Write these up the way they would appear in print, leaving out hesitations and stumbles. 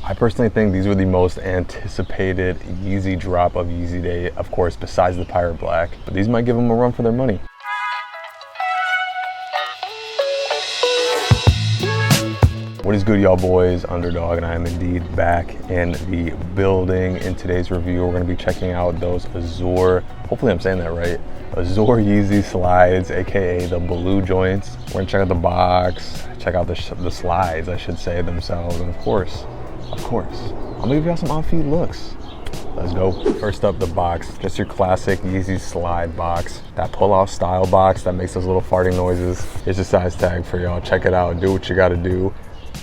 I personally think these were the most anticipated Yeezy drop of Yeezy Day, of course, besides the Pirate Black. But these might give them a run for their money. What is good, y'all boys? Underdog, and I am indeed back in the building. In today's review, we're going to be checking out those Azure, hopefully I'm saying that right, Azure Yeezy slides, aka the blue joints. We're going to check out the box, check out the slides, I should say, themselves, and of course, I'm gonna give y'all some on-feet looks. Let's go. First up, the box. Just your classic Yeezy slide box. That pull-off style box that makes those little farting noises. Here's your size tag for y'all. Check it out. Do what you gotta do.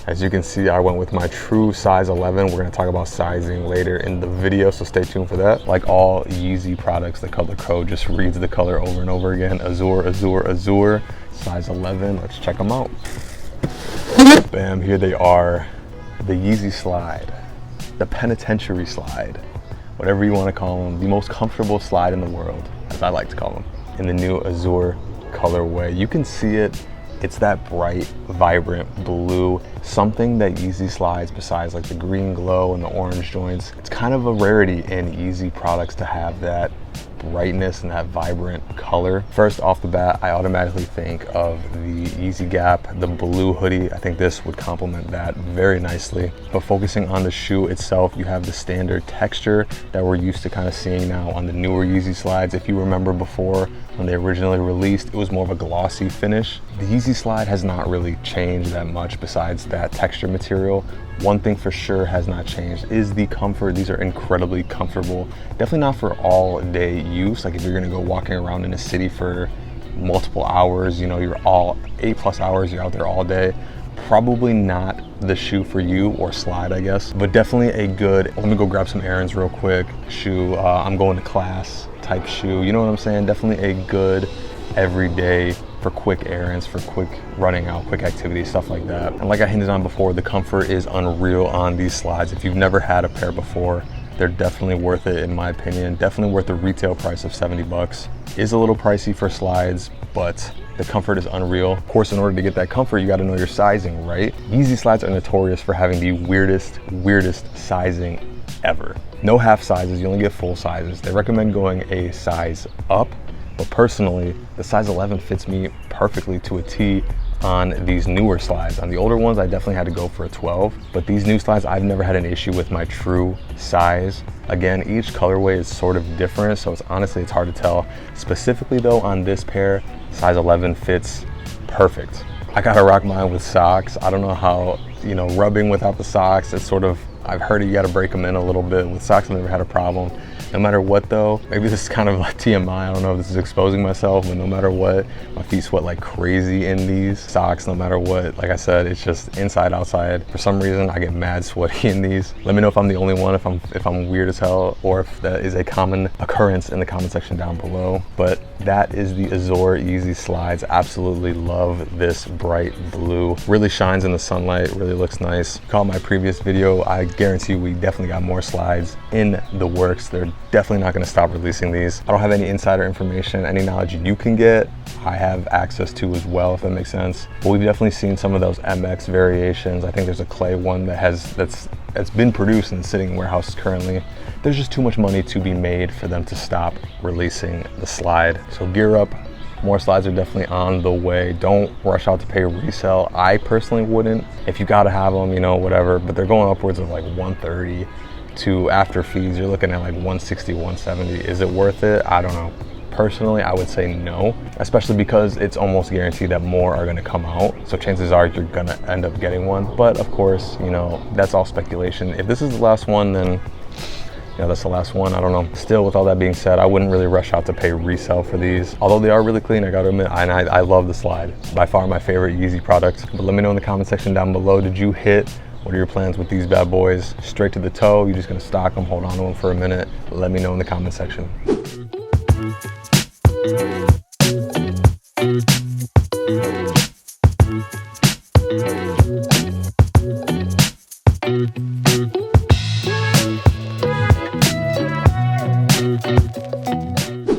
As you can see, I went with my true size 11. We're gonna talk about sizing later in the video, so stay tuned for that. Like all Yeezy products, the color code just reads the color over and over again. Azure, Azure, Azure, size 11. Let's check them out. Bam, here they are. The Yeezy slide, the penitentiary slide, whatever you wanna call them, the most comfortable slide in the world, as I like to call them, in the new Azure colorway. You can see it. It's that bright, vibrant blue, something that Yeezy slides, besides like the green glow and the orange joints. It's kind of a rarity in Yeezy products to have that brightness and that vibrant color. First off the bat, I automatically think of the Yeezy Gap, the blue hoodie. I think this would complement that very nicely. But focusing on the shoe itself, you have the standard texture that we're used to kind of seeing now on the newer Yeezy slides. If you remember before, when they originally released, it was more of a glossy finish. The Yeezy slide has not really changed that much besides that texture material. One thing for sure has not changed is the comfort. These are incredibly comfortable. Definitely not for all day use. Like if you're gonna go walking around in a city for multiple hours, you know, you're all 8+ hours, you're out there all day. Probably not the shoe for you, or slide, I guess, but definitely a good, let me go grab some errands real quick, shoe, I'm going to class type shoe. You know what I'm saying? Definitely a good everyday for quick errands, for quick running out, quick activities, stuff like that. And like I hinted on before, the comfort is unreal on these slides. If you've never had a pair before, they're definitely worth it in my opinion. Definitely worth the retail price of 70 bucks. Is a little pricey for slides, but the comfort is unreal. Of course, in order to get that comfort, you gotta know your sizing, right? Yeezy slides are notorious for having the weirdest sizing ever. No half sizes, you only get full sizes. They recommend going a size up, but personally, the size 11 fits me perfectly to a T on these newer slides. On the older ones, I definitely had to go for a 12, but these new slides, I've never had an issue with my true size. Again, each colorway is sort of different, so it's hard to tell. Specifically though, on this pair, size 11 fits perfect. I gotta rock mine with socks. I don't know how, you know, rubbing without the socks, it's sort of, I've heard you gotta break them in a little bit. With socks, I've never had a problem. No matter what though, maybe this is kind of like TMI, I don't know if this is exposing myself, but no matter what, my feet sweat like crazy in these socks, no matter what. Like I said, it's just inside, outside. For some reason, I get mad sweaty in these. Let me know if I'm the only one, if I'm weird as hell, or if that is a common occurrence in the comment section down below. But that is the Azure Yeezy slides. Absolutely love this bright blue. Really shines in the sunlight, really looks nice. Call my previous video, I guarantee you we definitely got more slides in the works. They're definitely not going to stop releasing these. I don't have any insider information. Any knowledge you can get, I have access to as well, if that makes sense. But we've definitely seen some of those MX variations. I think there's a clay one that's been produced and sitting in warehouses currently. There's just too much money to be made for them to stop releasing the slide. So gear up. More slides are definitely on the way. Don't rush out to pay resale. I personally wouldn't. If you gotta have them, you know, whatever, but they're going upwards of like 130 to, after fees, you're looking at like 160, 170. Is it worth it? I don't know. Personally, I would say no, especially because it's almost guaranteed that more are gonna come out. So chances are you're gonna end up getting one. But of course, you know, that's all speculation. If this is the last one, then yeah, that's the last one. I don't know. Still, with all that being said, I wouldn't really rush out to pay resale for these. Although they are really clean, I gotta admit, and I love the slide. By far my favorite Yeezy product. But let me know in the comment section down below, did you hit? What are your plans with these bad boys? Straight to the toe? You're just gonna stock them, hold on to them for a minute? Let me know in the comment section.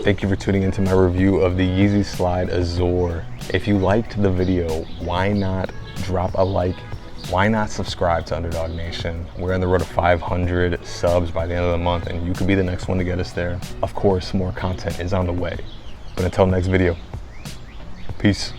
Thank you for tuning into my review of the Yeezy Slide Azure. If you liked the video, why not drop a like why not subscribe to Underdog Nation? We're on the road to 500 subs by the end of the month, and you could be the next one to get us there. Of course, more content is on the way. But until next video, peace.